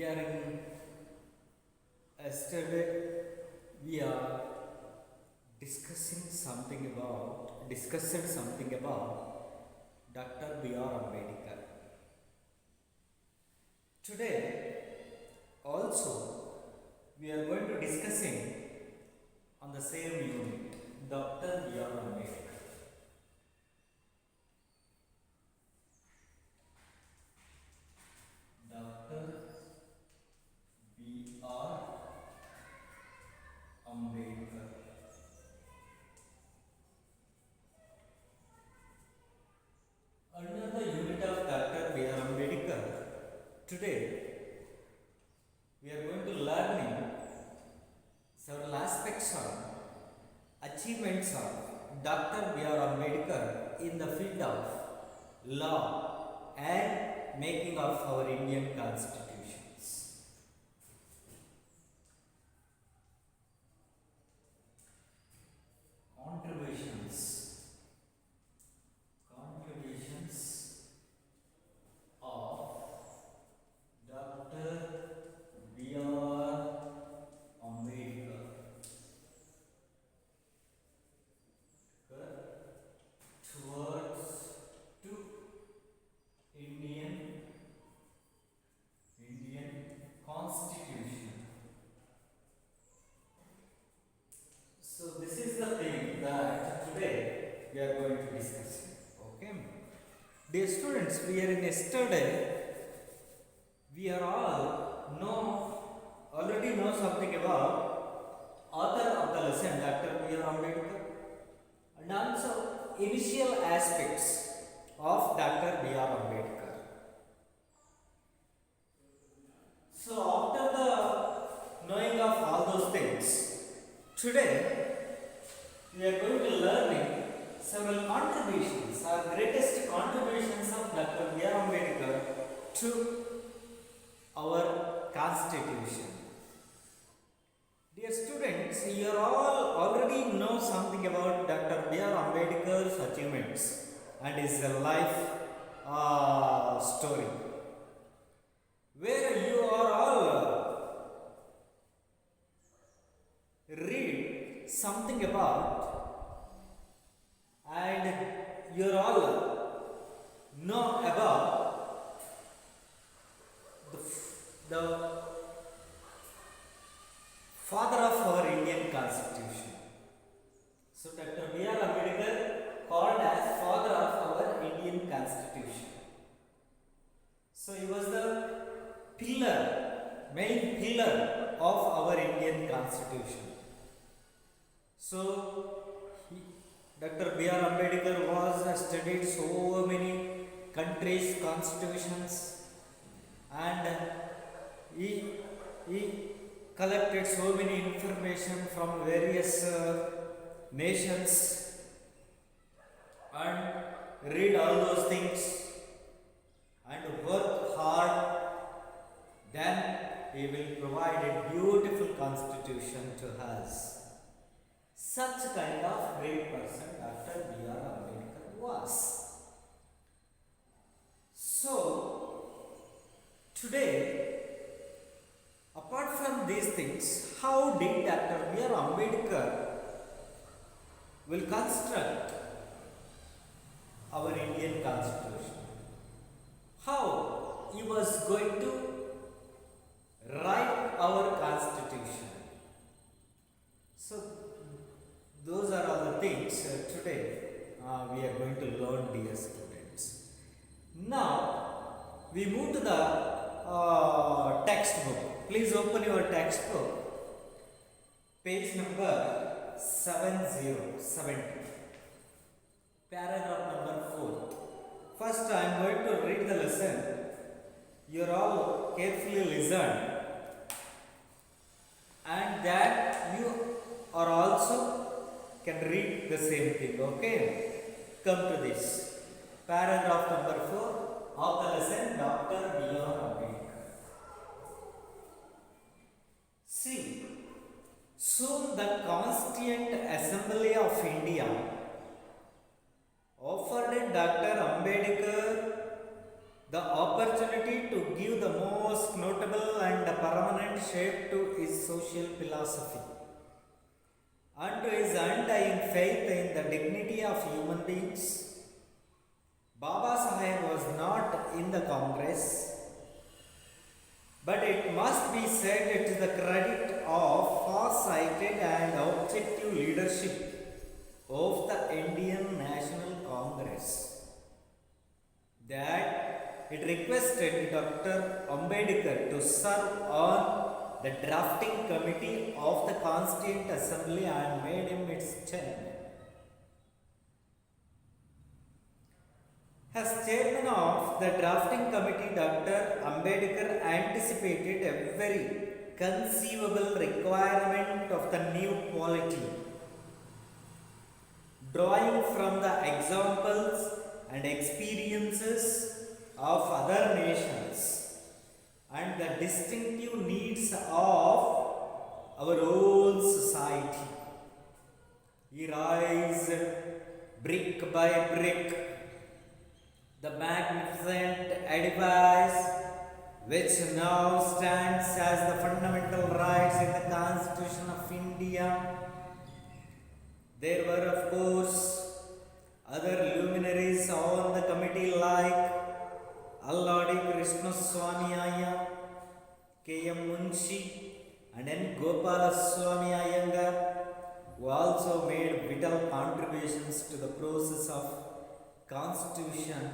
We are in yesterday we are discussed something about Dr. B R Ambedkar. Today also we are going to discussing on the same unit Dr. B R Ambedkar. Dr. B R Ambedkar. Under the unit of Dr. B R Ambedkar, today we are going to learning several aspects of achievements of Dr. B R Ambedkar in the field of law and making of our Indian constitutions. Contributions of Dr. B R Ambedkar towards to Indian Constitution. So this is the thing that today we are going to discuss. Okay, dear students, we are in yesterday. We are all already know something about author of the lesson, Dr. B R Ambedkar, and also initial aspects of Dr. B R Ambedkar. So after the knowing of all those things, today we are going to learning several contributions, our greatest contributions of Dr. B R Ambedkar to our constitution. Dear students, you are all already know something about Dr. B R Ambedkar's achievements and his life story, where you are all read something about and you are all know about the father of our Indian Constitution. So Dr. B R Ambedkar called as father of our Indian Constitution. So he was the main pillar of our Indian Constitution. So Dr. B R Ambedkar was studied so many countries' constitutions, and he collected so many information from various nations and read all those things and work hard. Then he will provide a beautiful constitution to us. Such kind of great person Dr. B R Ambedkar was. So today, apart from these things, how did Dr. B R Ambedkar will construct our Indian Constitution? How he was going to write our Constitution? So those are all the things today we are going to learn, dear students. Now we move to the textbook. Please open your textbook, page number 7070, paragraph number 4. First I am going to read the lesson. You are all carefully listen, and that you are also can read the same thing. Okay, come to this paragraph number 4 of the lesson, Dr. B R Ambedkar. See, soon the Constituent Assembly of India offered Dr. Ambedkar the opportunity to give the most notable and permanent shape to his social philosophy and to his undying faith in the dignity of human beings. Baba Saheb was not in the Congress, but it must be said to the credit of far-sighted and objective leadership of the Indian National Congress that it requested Dr. Ambedkar to serve on the drafting committee of the Constituent Assembly and made him its chairman. As chairman of the drafting committee, Dr. Ambedkar anticipated a very conceivable requirement of the new polity, drawing from the examples and experiences of other nations and the distinctive needs of our own society. He raised brick by brick the magnificent edifice which now stands as the fundamental rights in the Constitution of India. There were, of course, other luminaries on the committee like Alladi Krishna Swami Iyer, K.M. Munshi, and N. Gopala Swami Iyengar, who also made vital contributions to the process of constitution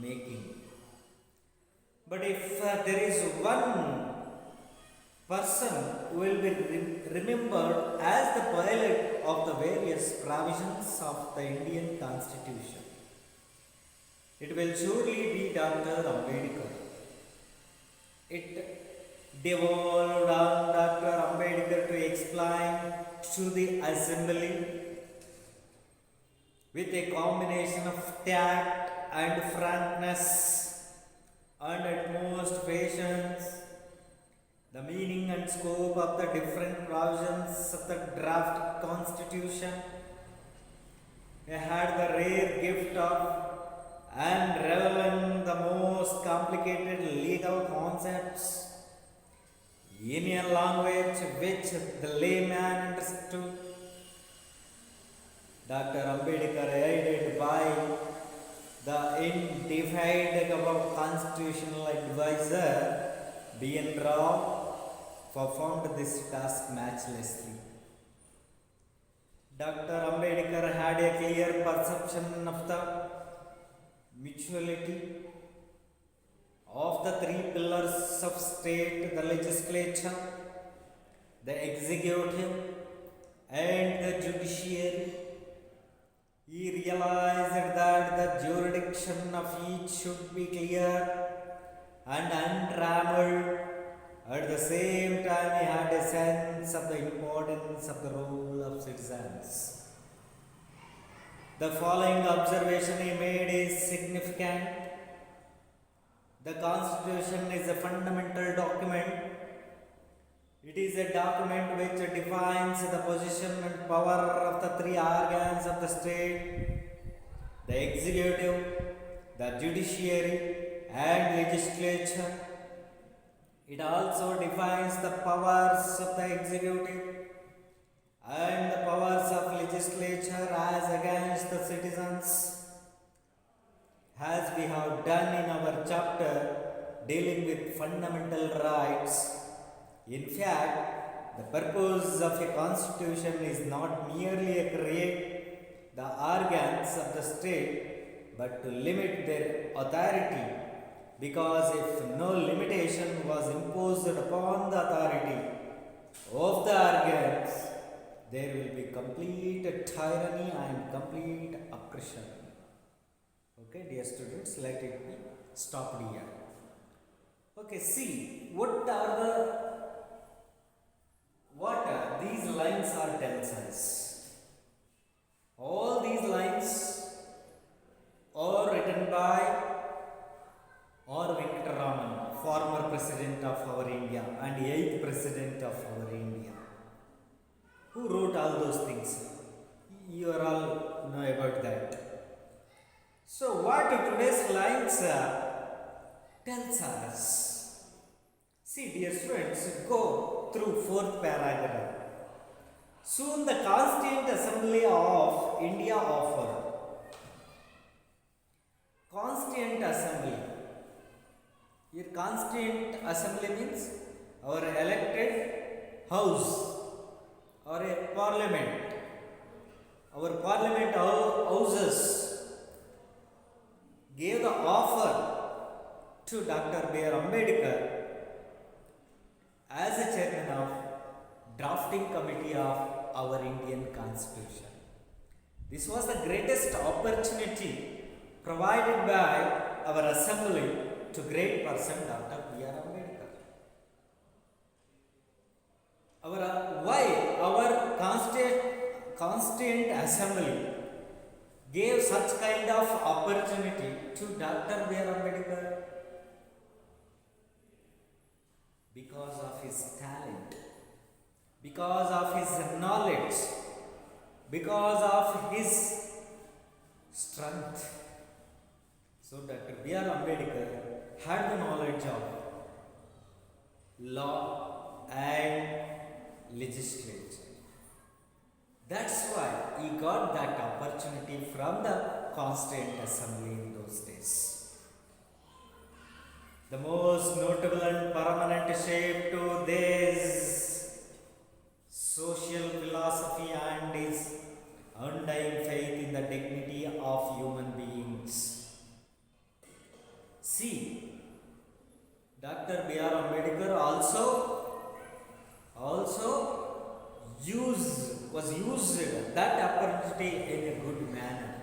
making. But if there is one person who will be remembered as the pilot of the various provisions of the Indian Constitution, it will surely be Dr. Ambedkar. It devolved on Dr. Ambedkar to explain to the assembly with a combination of tact and frankness and utmost patience the meaning and scope of the different provisions of the draft constitution. He had the rare gift of unraveling the most complicated legal concepts in a language which the layman understood. Dr. Ambedkar, aided by the indefatigable constitutional advisor B.N. Rao, performed this task matchlessly. Dr. Ambedkar had a clear perception of the mutuality of the three pillars of state: the legislature, the executive, and the judiciary. He realized that the jurisdiction of each should be clear and untrammeled. At the same time, he had a sense of the importance of the role of citizens. The following observation he made is significant. The Constitution is a fundamental document. It is a document which defines the position and power of the three organs of the state: the executive, the judiciary, and legislature. It also defines the powers of the executive and the powers of legislature as against the citizens, as we have done in our chapter dealing with fundamental rights. In fact, the purpose of a constitution is not merely to create the organs of the state, but to limit their authority, because if no limitation was imposed upon the authority of the organs, there will be complete tyranny and complete oppression. Okay, dear students, let it be stopped here. Okay, see, what these lines are telling us. All these lines are written by R. Venkataraman, former president of our India and 8th president of our India. Who wrote all those things? You are all know about that. So what today's lines tells us. See, dear students, go through fourth paragraph. Soon the Constituent Assembly of India offered. Constituent Assembly. Here, Constituent Assembly means our elected house or a parliament. Our parliament houses gave the offer to Dr. B R Ambedkar as a chairman of drafting committee of our Indian Constitution. This was the greatest opportunity provided by our assembly to great person Dr. B R Ambedkar. Why our Constituent Assembly gave such kind of opportunity to Dr. B R Ambedkar? Because of his talent, because of his knowledge, because of his strength. So Dr. B R Ambedkar had the knowledge of law and legislature. That's why he got that opportunity from the Constituent Assembly in those days. The most notable and permanent shape to this social philosophy and his undying faith in the dignity of human beings. See, Dr. B R Ambedkar also was used that opportunity in a good manner.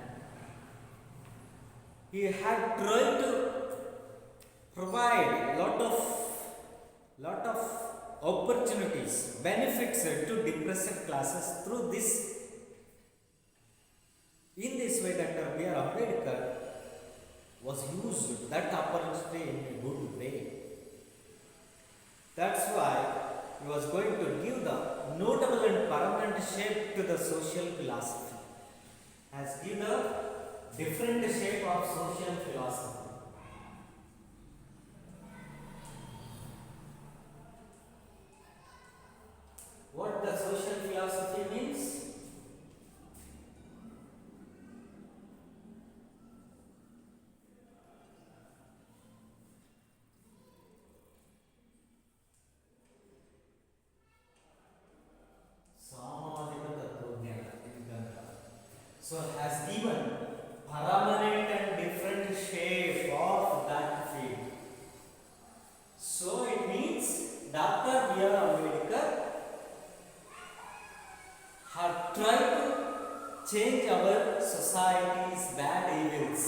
He had tried to provide lot of opportunities, benefits to depressed classes through this. In this way, Dr. B R Ambedkar was used that opportunity in a good way. That's why he was going to give the notable and permanent shape to the social philosophy. Has given a different shape of social philosophy. What the social philosophy means? So has given permanent and different shape of that field. So it means Dr. B R Ambedkar had tried to change our society's bad evils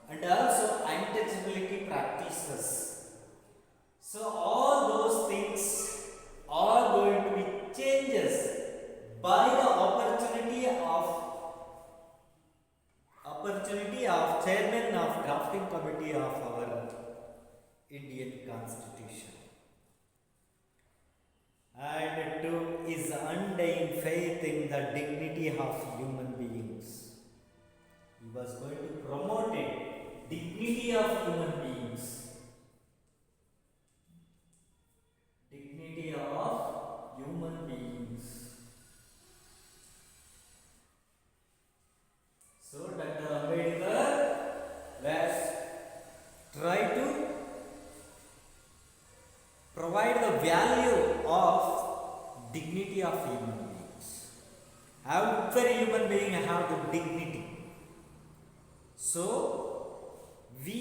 and also untouchability practices. So all those things are going to be changes by the opportunity of chairman of drafting committee of our Indian Constitution. And to his undying faith in the dignity of human beings. He was going to promote it, dignity of human beings. Dignity of human beings. So Dr. Ambedkar was try to provide the value of dignity of human beings. Every human being have the dignity. So we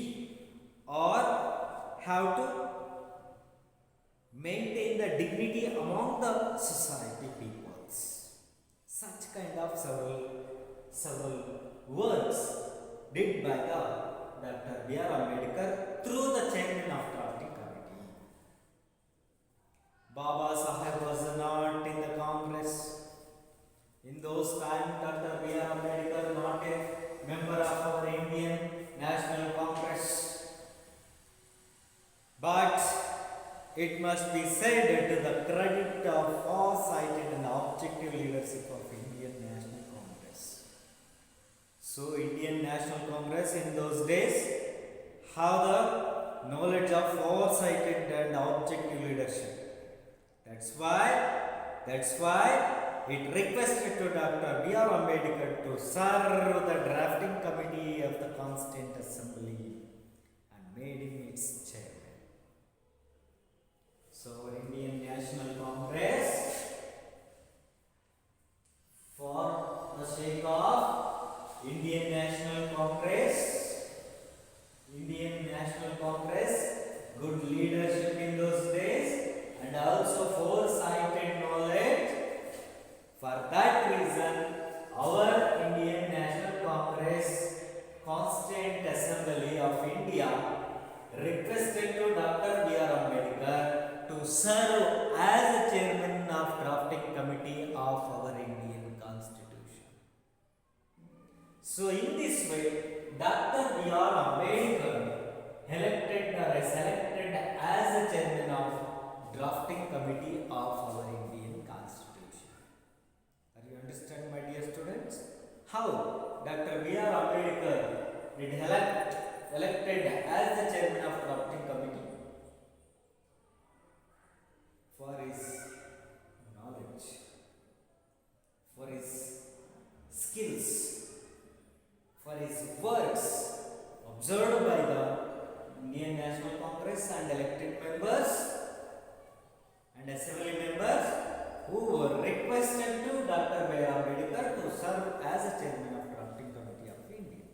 all have to maintain the dignity among the society peoples. Such kind of several works did by the Dr. B R Ambedkar through the chairman of drafting committee. Baba Saheb was not in the Congress. In those times, Dr. B R Ambedkar not a member of our Indian National Congress. But it must be said to the credit of far-sighted and objective leadership of Indian National Congress. So Indian National Congress in those days have the knowledge of foresighted and objective leadership. That's why it requested to Dr. B R Ambedkar to serve the drafting committee of the Constituent Assembly and made him its chairman. So Indian National Congress, for the sake of Indian National Congress, good leadership in those days, and also foresighted knowledge. For that reason, our Indian National Congress, Constituent Assembly of India, requested to Dr. B R Ambedkar to serve as the chairman of drafting committee of our Indian Constitution. So in this way, Dr. B R Ambedkar selected as the chairman of drafting committee of our Indian Constitution. Are you understand, my dear students? How Dr. B R Ambedkar did elected as the chairman of drafting committee? For his knowledge, for his skills, for his works observed by the Indian National Congress and elected members and assembly members who were requested to Dr. B R Ambedkar to serve as a chairman of drafting committee of India.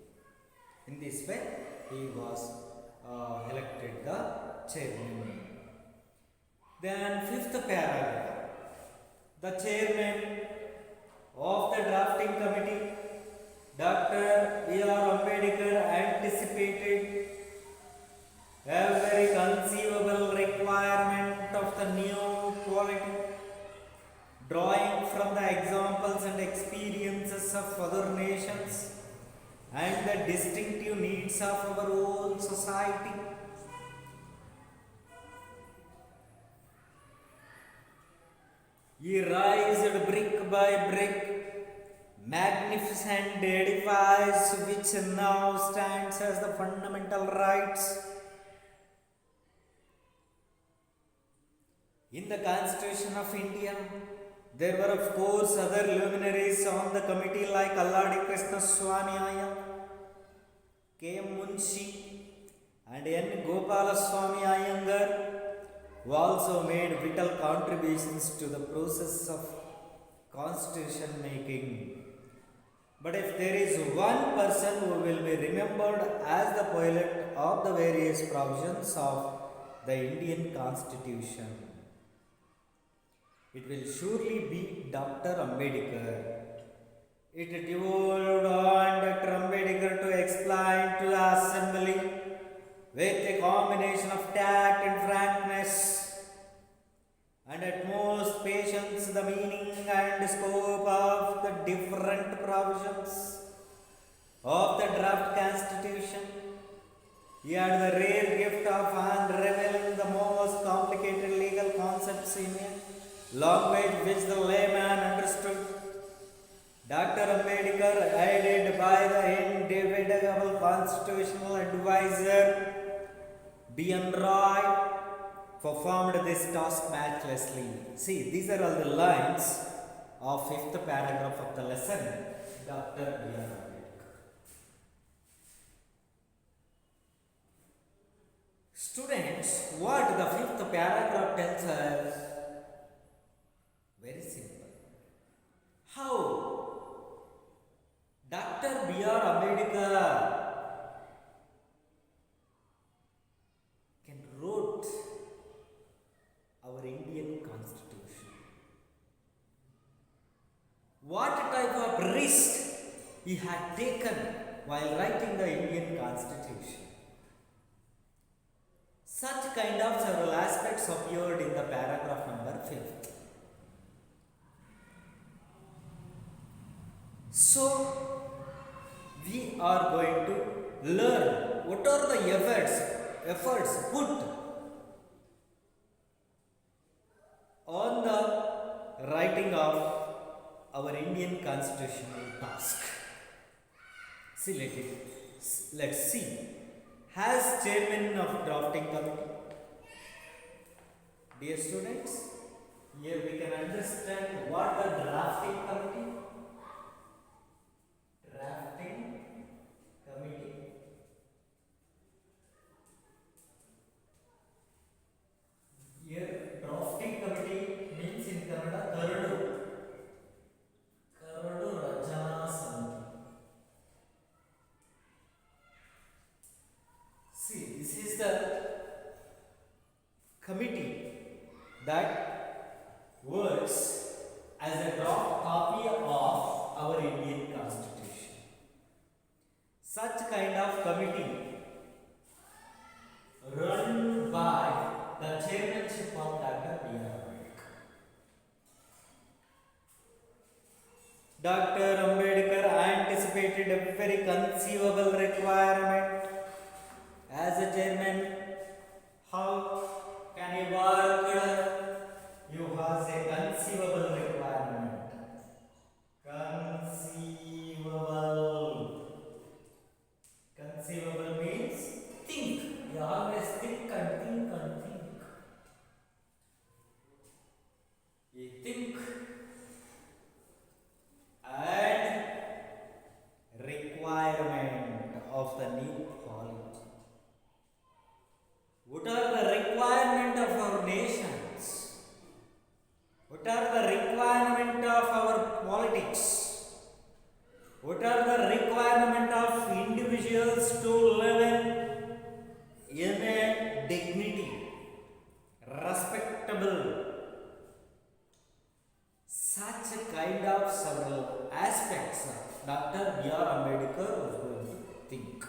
In this way, he was elected the chairman. Then fifth paragraph, the chairman of the drafting committee, Dr. B R Ambedkar, anticipated every conceivable requirement of the new quality, drawing from the examples and experiences of other nations and the distinctive needs of our own society. He raised brick by brick magnificent edifice which now stands as the fundamental rights in the Constitution of India. There were of course other luminaries on the committee like Alladi Krishna Swami Iyer, K. M. Munshi and N. Gopala Swami Iyengar, who also made vital contributions to the process of constitution making. But if there is one person who will be remembered as the pilot of the various provisions of the Indian Constitution, it will surely be Dr. Ambedkar. It devolved on Dr. Ambedkar to explain to the assembly with a combination of tact and frankness and utmost patience the meaning and scope of the different provisions of the draft constitution. He had the rare gift of unraveling the most complicated legal concepts in a language which the layman understood. Dr. Ambedkar, aided by the indefatigable constitutional advisor B.N. Roy, performed this task matchlessly. See, these are all the lines of fifth paragraph of the lesson, Dr. B R Ambedkar. Students, what the fifth paragraph tells us? Very simple. How Dr. B R Ambedkar can wrote our Indian Constitution. What type of risk he had taken while writing the Indian Constitution. Such kind of several aspects appeared in the paragraph number 5th. So, we are going to learn what are the efforts put on the writing of our Indian constitutional task. See, let's see. as chairman of drafting committee. Dear students, here we can understand what the drafting committee. Drafting committee. Here drafting committee means in Kannada Karadu. Karadu Rachana Samiti. See, this is the committee that works as a draft copy of our Indian Constitution. Such kind of committee run by the chairmanship of Dr. B R Ambedkar. Dr. Ambedkar anticipated a very conceivable requirement as a chairman. How can he work? You have a conceivable requirement. Conceivable means think. You always think and think and think. You think and requirement of the new polity. What are the requirement of our nations? What are the requirement of our politics? What are the requirement of individuals to live in a dignity, respectable? Such a kind of several aspects Dr. B R Ambedkar was going to think.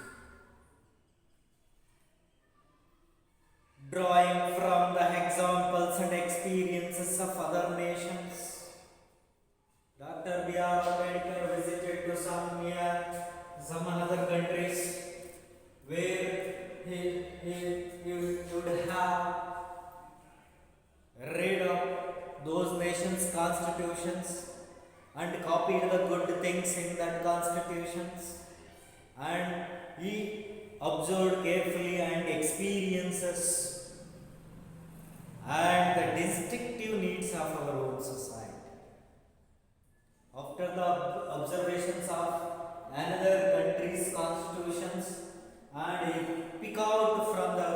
Drawing from the examples and experiences of other nations, Dr. B R Ambedkar visited to some other countries where he would have read of those nations' constitutions and copied the good things in that constitutions, and he observed carefully and experiences and the distinctive needs of our own society. After the observations of another country's constitutions, and he pick out from the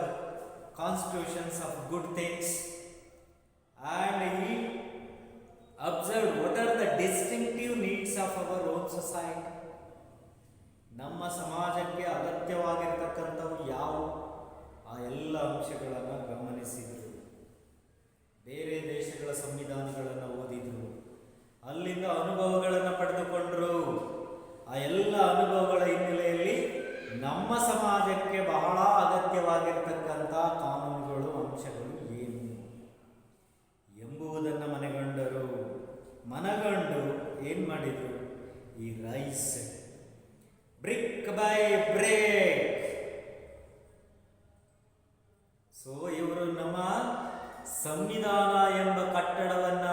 constitutions of good things, and he observed what are the distinctive needs of our own society. ನಮ್ಮ ಸಮಾಜಕ್ಕೆ ಅಗತ್ಯವಾಗಿರ್ತಕ್ಕಂಥವು ಯಾವುವು ಆ ಎಲ್ಲ ಅಂಶಗಳನ್ನು ಗಮನಿಸಿದರು. ಬೇರೆ ದೇಶಗಳ ಸಂವಿಧಾನಗಳನ್ನು ಓದಿದರು, ಅಲ್ಲಿಂದ ಅನುಭವಗಳನ್ನು ಪಡೆದುಕೊಂಡರು. ಆ ಎಲ್ಲ ಅನುಭವಗಳ ಹಿನ್ನೆಲೆಯಲ್ಲಿ ನಮ್ಮ ಸಮಾಜಕ್ಕೆ ಬಹಳ ಅಗತ್ಯವಾಗಿರ್ತಕ್ಕಂಥ ಕಾನೂನುಗಳು, ಅಂಶಗಳು ಏನು ಎಂಬುದನ್ನು ಮನಗಂಡು ಏನು ಮಾಡಿದರು, ಈ rise brick by break. So ಇವರು ನಮ್ಮ ಸಂವಿಧಾನ ಎಂಬ ಕಟ್ಟಡವನ್ನ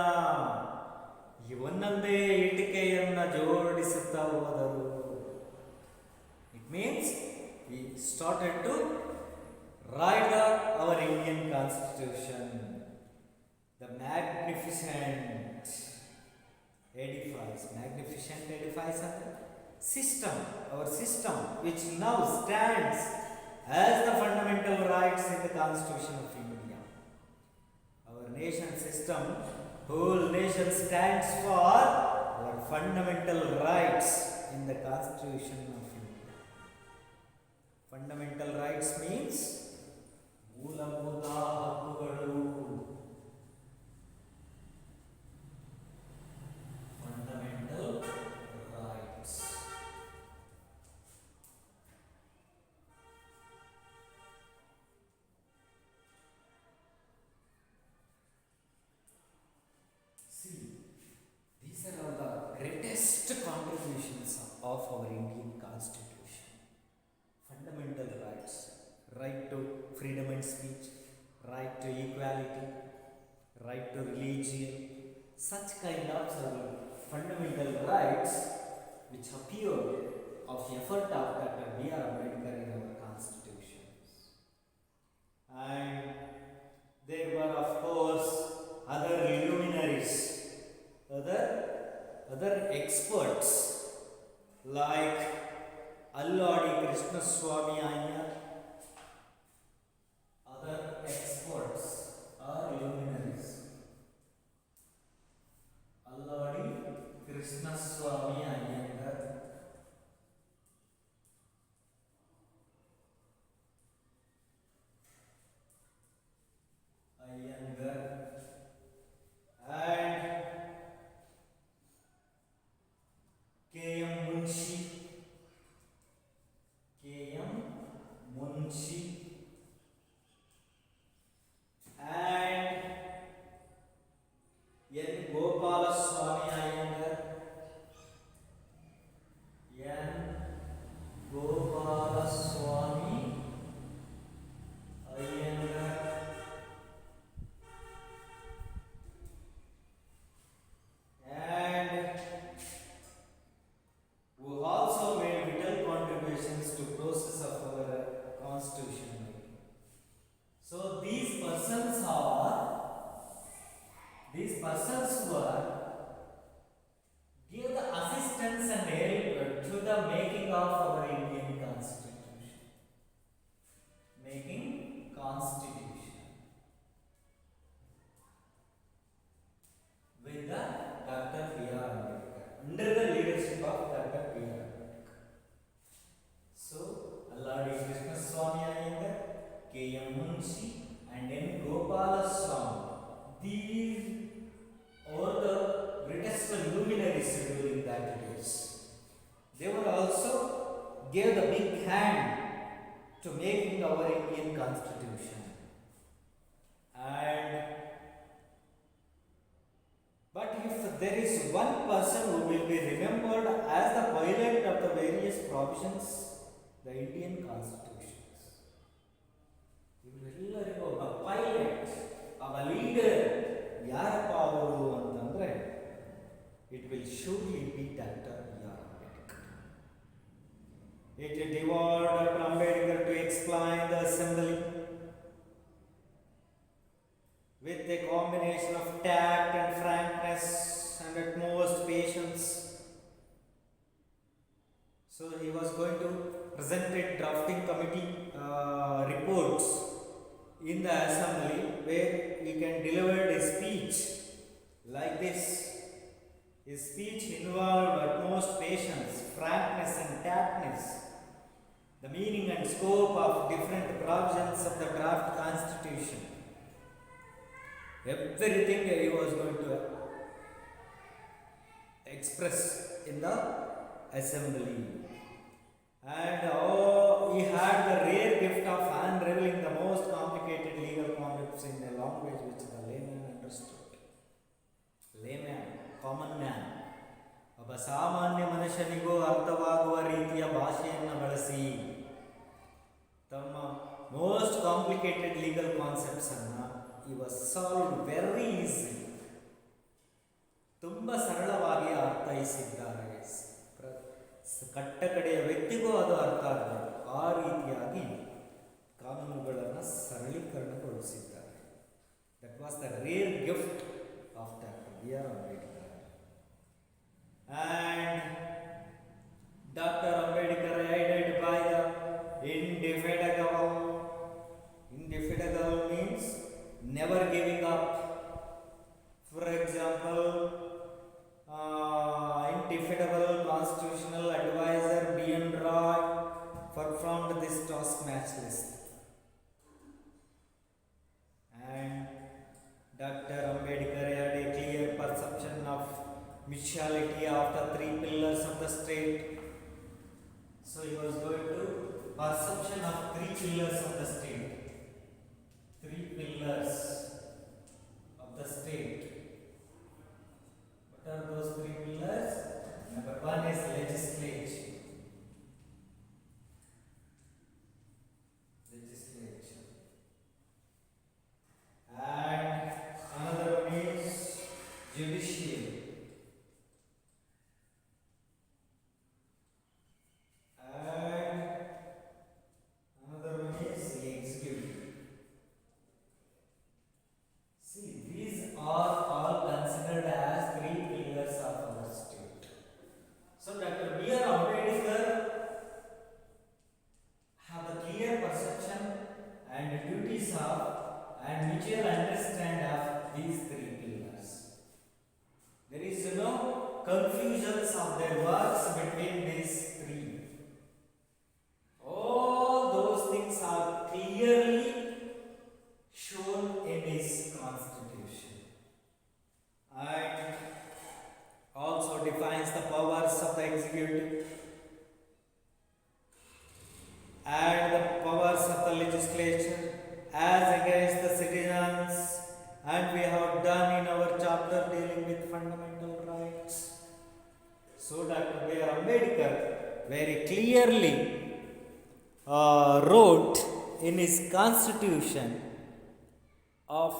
ಒಂದೊಂದೇ ಇಟಿಕೆಯನ್ನ ಜೋಡಿಸುತ್ತಾ ಹೋದರು. It means we started to write our Indian constitution, the magnificent edifice. Magnificent edifice and system, our system which now stands as the fundamental rights in the Constitution of India. Our nation system, whole nation stands for our fundamental rights in the Constitution of India. Fundamental rights means ಮೂಲಭೂತ ಹಕ್ಕುಗಳು. Contributions of our Indian Constitution. Fundamental rights, right to freedom and speech, right to equality, right to religion, such kind of fundamental rights which appear of effort of Dr. B R Ambedkar in our Constitution. other experts like Alladi Krishna Swami Iyer, other experts or luminaries. Alladi Krishna Swami Iyer, and K.M. Munshi and N. Gopala Swami Iyengar, N. Gopala Swami Iyengar, and who also made vital contributions to process of our constitution making. So these persons were give the assistance and help to the making of our Indian constitution. Making constitution with the Dr. B R Ambedkar, under the leadership of Dr. B R Ambedkar. So Alladi Krishna Swami Iyengar, K.M. Munshi and N. Gopala Swami. These are the greatest luminaries during that days. They were also gave the big hand to making our Indian constitution. And but if there is one person who will be remembered as the pilot of the various provisions, the Indian constitutions, ಇವರೆಲ್ಲರಿಗೂ ಒಬ್ಬ pilot, ಒಬ್ಬ leader ಯಾರಪ್ಪ ಅವರು ಅಂತಂದ್ರೆ it will surely be Dr. B R Ambedkar. It devolved Dr. Ambedkar to explain the assembly with a combination of tact and frankness and utmost patience. So he was going to present a drafting committee reports in the assembly where he can deliver a speech like this. His speech involved utmost patience, frankness and tactness, the meaning and scope of different provisions of the draft constitution. Everything he was going to express in the assembly. And he had the rare gift of unraveling the most complicated legal concepts in a language which the layman understood. Layman, common man. ಒಬ್ಬ ಸಾಮಾನ್ಯ ಮನುಷ್ಯನಿಗೂ ಅರ್ಥವಾಗುವ ರೀತಿಯ ಭಾಷೆಯನ್ನು ಬಳಸಿ ತಮ್ಮ most complicated legal concepts ಅನ್ನು he was solved very easily. ತುಂಬ ಸರಳವಾಗಿ ಅರ್ಥೈಸಿದ್ದಾರೆ. ಕಟ್ಟಕಡೆಯ ವ್ಯಕ್ತಿಗೂ ಅದು ಅರ್ಥ ಆಗಬೇಕು, ಆ ರೀತಿಯಾಗಿ ಕಾನೂನುಗಳನ್ನು ಸರಳೀಕರಣಗೊಳಿಸಿದ್ದಾರೆ. That was the rare gift of doctor B R Ambedkar. And Dr. Ambedkar aided by the indefatigable. Indefatigable means never giving up. For example, indefatigable constitutional advisor B.N. Roy performed this task matchlessly. And Dr. Ambedkar had a clear perception of mutuality of the three pillars of the state. So he was going to perception of three pillars of the state. Three pillars of the state. What are those three pillars? Number one is legislature. Legislature. And another one is judiciary. And another one is executive. See, these are all considered as three pillars of our state. conclusions of their works between these three. All those things are clearly shown in his constitution, and also defines the powers of the executive and the powers of the legislature as against the citizens, and we have done in our chapter dealing with fundamental rights. So Dr. B R Ambedkar very clearly wrote in his constitution of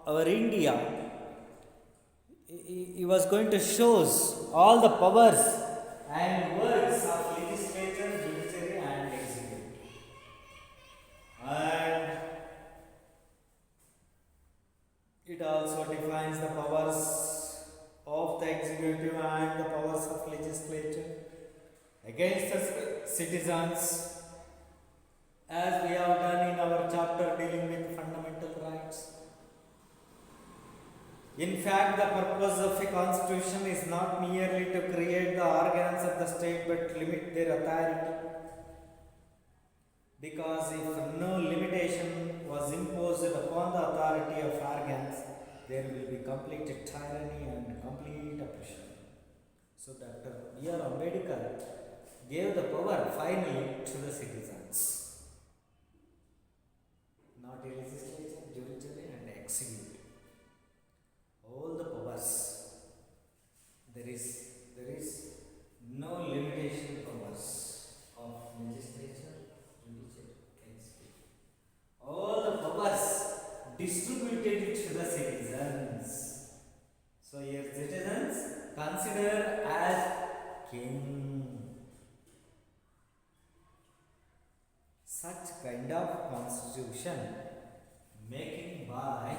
our India, he was going to show all the powers and works of legislature, judiciary and executive. And it also defines the powers of the executive and the powers of legislature against the citizens, as we have done in our chapter dealing with fundamental rights. In fact, the purpose of a constitution is not merely to create the organs of the state but limit their authority. Because if no limitation was imposed upon the authority of organs, there will be complete tyranny and complete oppression. So Dr. B R Ambedkar gave the power finally to the citizens, not a legislature, judiciary and executive. All the powers. There is no limitation powers of legislature, judiciary, executive. All the powers distributed to the citizens. So here citizens considered as king. Such kind of constitution making by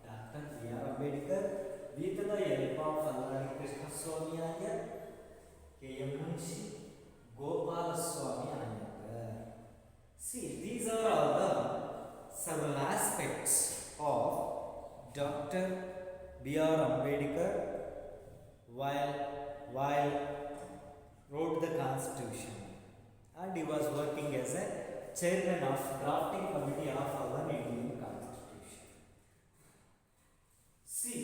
Dr. B R Ambedkar with the help of Alladi Krishna Swami Iyer, K.M. Munshi, Gopala Swami Iyer. See, these are all the several aspects of Dr. B R Ambedkar while wrote the constitution, and he was working as a chairman of drafting committee of our Indian constitution. See,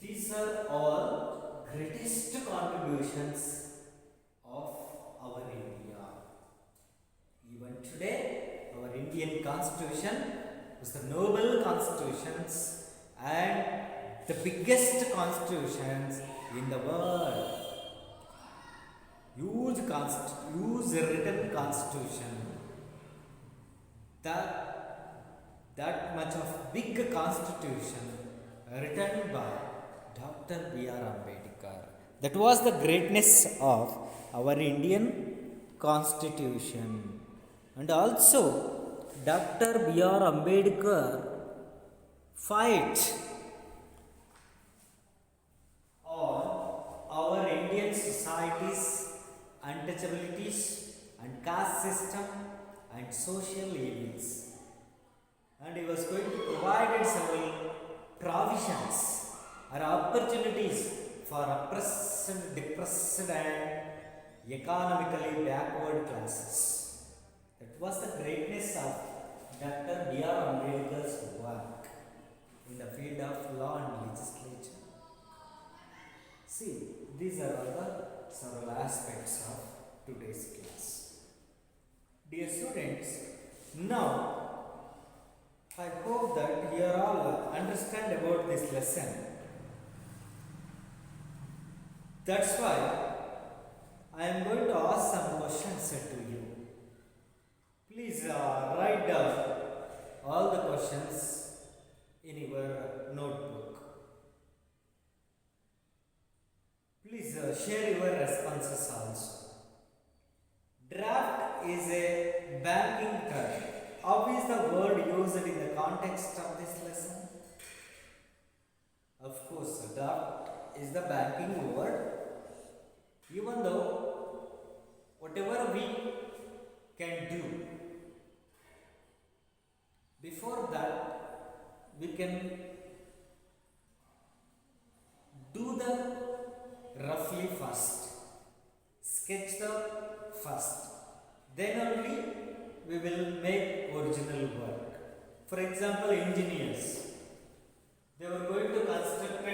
these are all greatest contributions of our India. Even today, our Indian constitution is the noble constitutions and the biggest constitutions in the world. Huge written constitution. That much of big constitution written by Dr. B R Ambedkar. That was the greatness of our Indian constitution. And also Dr. B R Ambedkar fight on our Indian society's untouchabilities and caste system and social evils. And he was going to provide several provisions or opportunities for oppressed, depressed and economically backward classes. That was the greatness of Dr. B R Ambedkar's work in the field of law and legislature. See, these are all the several aspects of today's class. Dear students, now I hope that you all understand about this lesson. That's why I am going to ask some questions to you. Please write down all the questions in your notebook. Please share your responses also. Draft is a banking term. How is the word used in the context of this lesson? Of course, draft is the banking word. Even though whatever we can do, before that we can do the roughly formula. first. Sketch the first. Then only we will make original work. For example, engineers, they were going to construct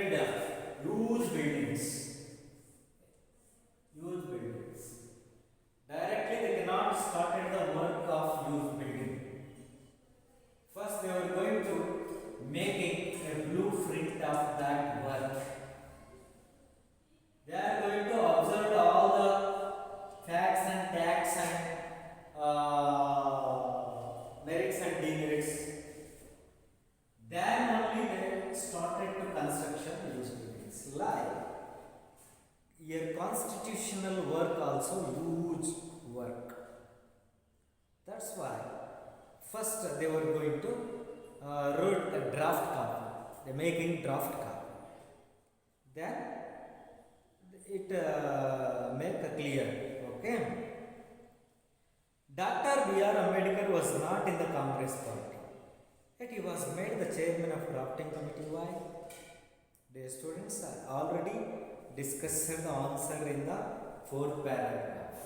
huge buildings. Huge buildings. Directly they cannot start the work of huge building. First they were going to making a blueprint of that work. They are going to observe all the facts and tax and merits and demerits. Then only they started to construction huge buildings. Like your constitutional work also huge work. That's why first they were going to wrote a draft copy. They making draft copy. Then it make a clear. Okay. Dr. B R Ambedkar was not in the Congress party. Yet he was made the chairman of drafting committee. Why? The students already discussed the answer in the fourth paragraph.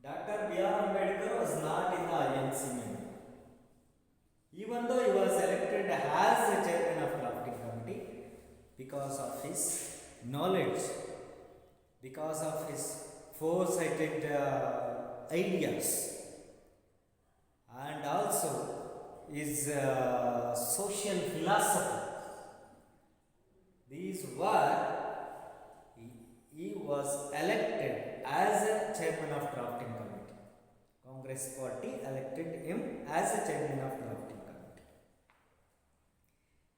Dr. B R Ambedkar was not in the INC member. Even though he was elected as the chairman of drafting committee, because of his knowledge, because of his foresighted ideas, and also his social philosophy. These were, he was elected as a chairman of drafting committee. Congress party elected him as a chairman of drafting committee.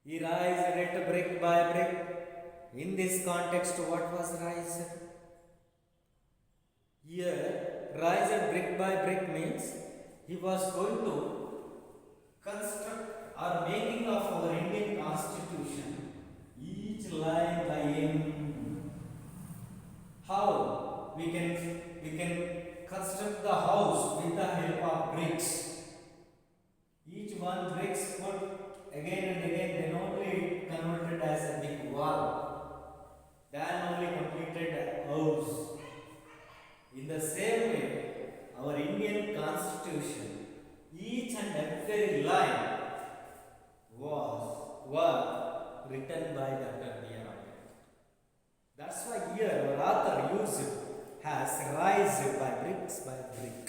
He raised it brick by brick. In this context, what was raised? Here, raised brick by brick means he was going to construct or making of our Indian Constitution, each line by him. How we can construct the house with the help of bricks. Each one bricks put again and again, then only converted as a big wall. Then only completed a house. In the same way, our Indian Constitution, each and every line was written by Dr. B R Ambedkar. That's why here our author used has raised by bricks by brick.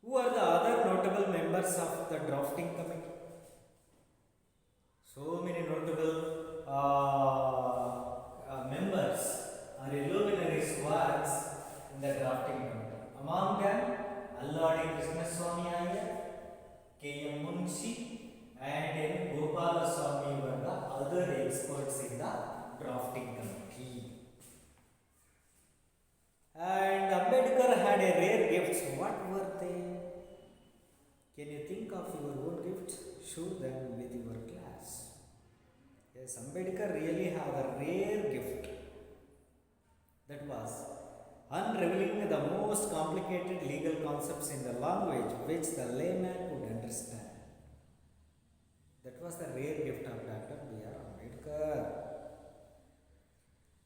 Who are the other notable members of the drafting committee? So many notable members are luminaries works in the drafting committee. Among them, Alladi Krishnaswamy Iyer, K.M. Munshi, and N. Gopalaswamy were the other experts in the drafting committee. And Ambedkar had a rare gifts. What were they? Can you think of your own gifts? Show them with your class. Yes, Ambedkar really had a rare gift. That was unraveling the most complicated legal concepts in the language which the layman could understand. That was the rare gift of Dr. B R Ambedkar.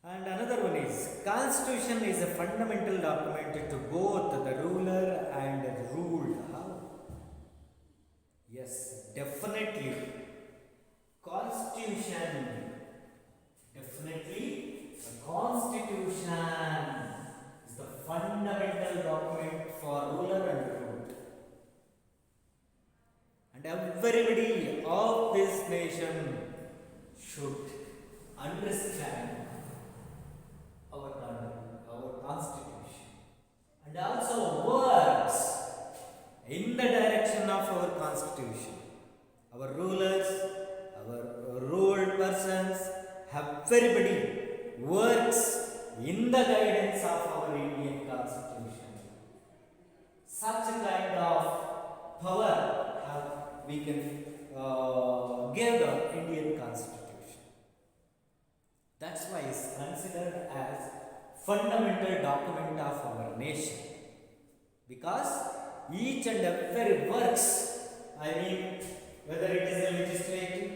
And another one is, Constitution is a fundamental document to both the ruler and the ruled. How? Yes, definitely. Constitution. Definitely, the Constitution is the fundamental document for ruler and ruled. And everybody of this nation should understand our Constitution, and also works in the direction of our Constitution. Our rulers, our ruled persons, everybody works in the guidance of our Indian Constitution. Such a kind of power we can give the Indian Constitution. That's why it's considered as fundamental document of our nation, because each and every works, I mean whether it is a legislative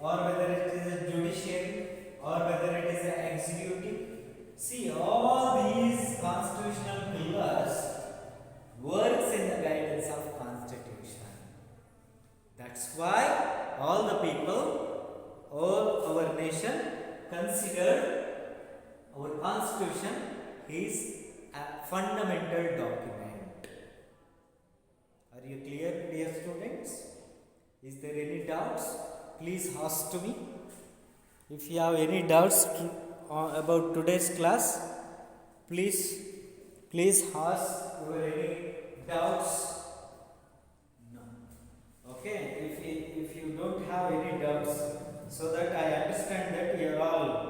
or whether it is a judiciary or whether it is an executive nation considered our constitution is a fundamental document. Are you clear, dear students? Is there any doubts? Please ask to me. If you have any doubts about today's class, please ask your any doubts. No. Okay. If you don't have any doubts, so that I understand that you are all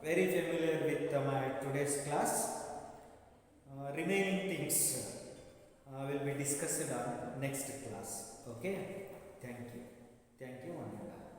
very familiar with my today's class. Remaining things will be discussed on next class. Okay. Thank you. Thank you, one and all.